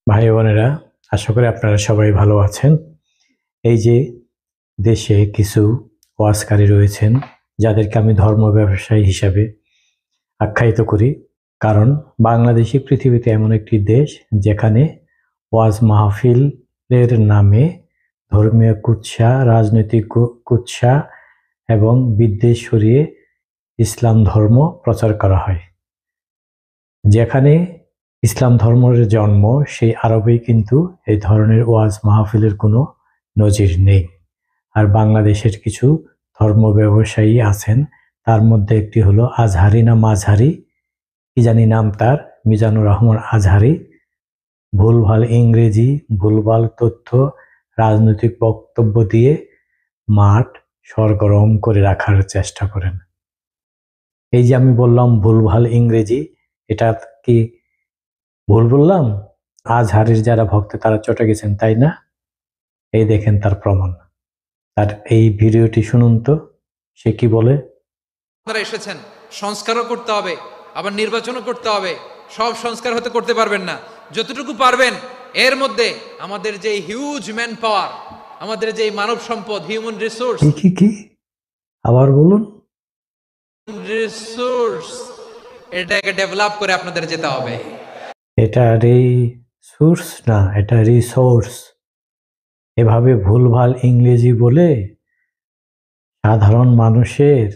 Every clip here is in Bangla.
ভাই বোনেরা, আশা করি আপনারা সবাই ভালো আছেন। এই যে দেশে কিছু ওয়াজকারী রয়েছেন, যাদেরকে আমি ধর্ম ব্যবসায়ী হিসাবে আখ্যায়িত করি। কারণ বাংলাদেশই পৃথিবীতে এমন একটি দেশ যেখানে ওয়াজ মাহফিলের নামে ধর্মীয় কুৎসা, রাজনৈতিক কুৎসা এবং বিদ্বেষ সরিয়ে ইসলাম ধর্ম প্রচার করা হয়। যেখানে ইসলাম ধর্মের জন্ম, সেই আরবেই কিন্তু এই ধরনের ওয়াজ মাহফিলের কোনো নজির নেই। আর বাংলাদেশের কিছু ধর্ম ব্যবসায়ী আছেন, তার মধ্যে একটি হলো আজহারি না মাঝহারি, কি জানি নাম তার, মিজানুর রহমান আজহারি। ভুলভাল ইংরেজি, ভুলভাল তথ্য, রাজনৈতিক বক্তব্য দিয়ে মাঠ সরগরম করে রাখার চেষ্টা করেন। এই যে আমি বললাম ভুলভাল ইংরেজি, এটা কি ভুল বললাম? আজহারের যারা ভক্ত তারা চটে গেছেন, তাই না? এই দেখেন তার প্রমাণ। তার এই ভিডিওটি শুনুন তো, সে কি বলে। আপনারা এসেছেন, সংস্কারও করতে হবে, আবার নির্বাচনও করতে হবে। সব সংস্কার হতে করতে পারবেন না, যতটুকু পারবেন এর মধ্যে আমাদের যে হিউজ ম্যান পাওয়ার, আমাদের যে মানব সম্পদ, হিউম্যান রিসোর্স, কি আবার বলুন। রিসোর্স এটাকে ডেভেলপ করে আপনাদের যেতে হবে। এটা রিসোর্স না, এটা রিসোর্স। এভাবে ভুলভাল ইংরেজি বলে সাধারণ মানুষের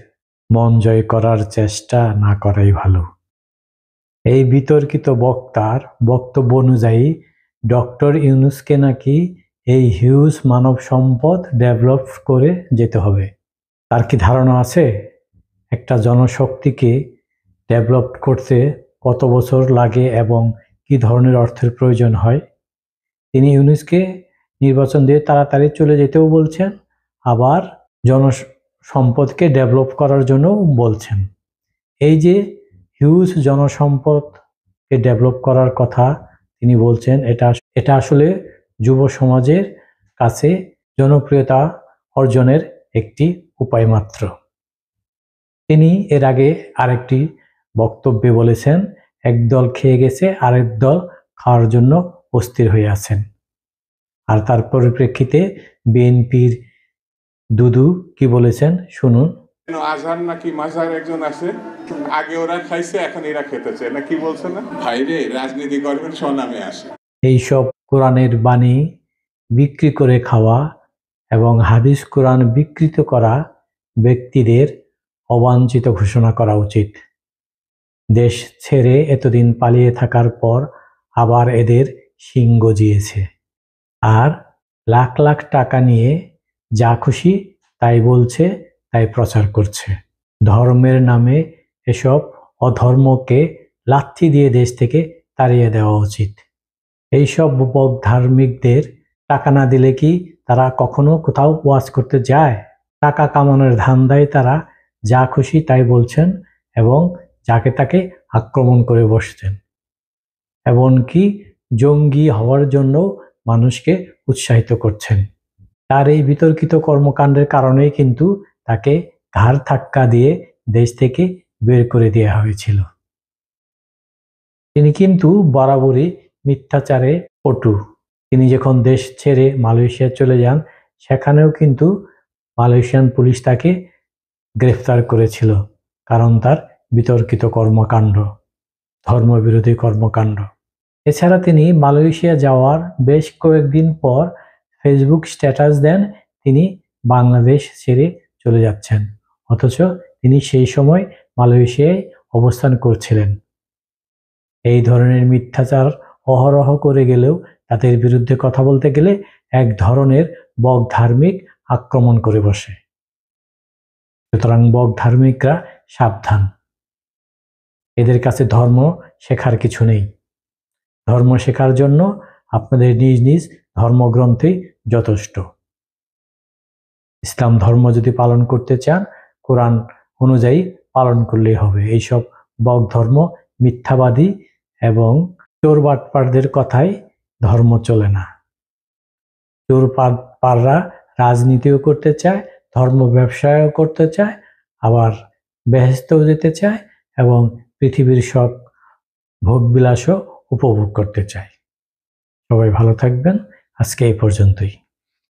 মন জয় করার চেষ্টা না করাই ভালো। এই বিতর্কিত বক্তার বক্তব্য অনুযায়ী ডক্টর ইউনূসকে নাকি এই হিউজ মানব সম্পদ ডেভেলপ করে যেতে হবে। তার কি ধারণা আছে একটা জনশক্তিকে ডেভেলপ করতে কত বছর লাগে এবং কি ধরনের অর্থের প্রয়োজন হয়? তিনি ইউনূসকে নির্বাচন দিয়ে তাড়াতাড়ি চলে যেতেও বলছেন, আবার জনসম্পদকে ডেভেলপ করার জন্য বলছেন। এই যে হিউজ জনসম্পদকে ডেভেলপ করার কথা তিনি বলছেন, এটা আসলে যুব সমাজের কাছে জনপ্রিয়তা অর্জনের একটি উপায় মাত্র। তিনি এর আগে আরেকটি বক্তব্যে বলেছেন, একদল খেয়ে গেছে, আরেক দল খাওয়ার জন্য অস্থির হয়ে আছেন। আর তার পরিপ্রেক্ষিতে বিএনপির দুদু কি বলেছেন শুনুন। আজহার নাকি মাঝহার একজন আছে, আগে ওরা খাইছে, এখন এরা খেতেছে না, কি বলছে না ভাইরে, রাজনীতি করবেন স্বনামে আসে। এইসব কোরআনের বাণী বিক্রি করে খাওয়া এবং হাদিস কোরআন বিকৃত করা ব্যক্তিদের অবাঞ্ছিত ঘোষণা করা উচিত। দেশ ছেড়ে এতদিন পালিয়ে থাকার পর আবার এদের শিং গজিয়েছে, আর লাখ লাখ টাকা নিয়ে যা খুশি তাই বলছে, তাই প্রচার করছে। ধর্মের নামে এসব অধর্মকে লাথি দিয়ে দেশ থেকে তাড়িয়ে দেওয়া উচিত। এইসব ধার্মিকদের টাকা না দিলে কি তারা কখনো কোথাও ওয়াজ করতে যায়? টাকা কামানোর ধান্দায় তারা যা খুশি তাই বলছেন এবং যাকে তাকে আক্রমণ করে বসছেন, এমনকি জঙ্গি হওয়ার জন্য মানুষকে উৎসাহিত করছেন। তার এই বিতর্কিত কর্মকাণ্ডের কারণেই কিন্তু তাকে ঘাড় ধাক্কা দিয়ে দেশ থেকে বের করে দেওয়া হয়েছিল। তিনি কিন্তু বরাবরই মিথ্যাচারে পটু। তিনি যখন দেশ ছেড়ে মালয়েশিয়া চলে যান, সেখানেও কিন্তু মালয়েশিয়ান পুলিশ তাকে গ্রেফতার করেছিল, কারণ তার বিতর্কিত কর্মকাণ্ড, ধর্মবিরোধী কর্মকাণ্ড। এছাড়া তিনি মালয়েশিয়া যাওয়ার বেশ কয়েকদিন পর ফেসবুক স্ট্যাটাস দেন তিনি বাংলাদেশ ছেড়ে চলে যাচ্ছেন, অথচ তিনি সেই সময় মালয়েশিয়ায় অবস্থান করছিলেন। এই ধরনের মিথ্যাচার অহরহ করে গেলেও তাদের বিরুদ্ধে কথা বলতে গেলে এক ধরনের বকধার্মিক আক্রমণ করে বসে। সুতরাং বকধার্মিকরা সাবধান, এদের কাছে ধর্ম শেখার কিছু নেই। ধর্ম শেখার জন্য আপনাদের নিজ নিজ ধর্মগ্রন্থেই যথেষ্ট। ইসলাম ধর্ম যদি পালন করতে চান, কোরআন অনুযায়ী পালন করলেই হবে। এইসব বক ধর্ম, মিথ্যাবাদী এবং চোর বাটপারদের কথায় ধর্ম চলে না। চোর পাররা রাজনীতিও করতে চায়, ধর্ম ব্যবসায়ও করতে চায়, আবার বেহেশতেও যেতে চায় এবং পৃথিবীর সব ভোগবিলাসও উপভোগ করতে চায়। সবাই ভালো থাকবেন। আজকে এই পর্যন্তই।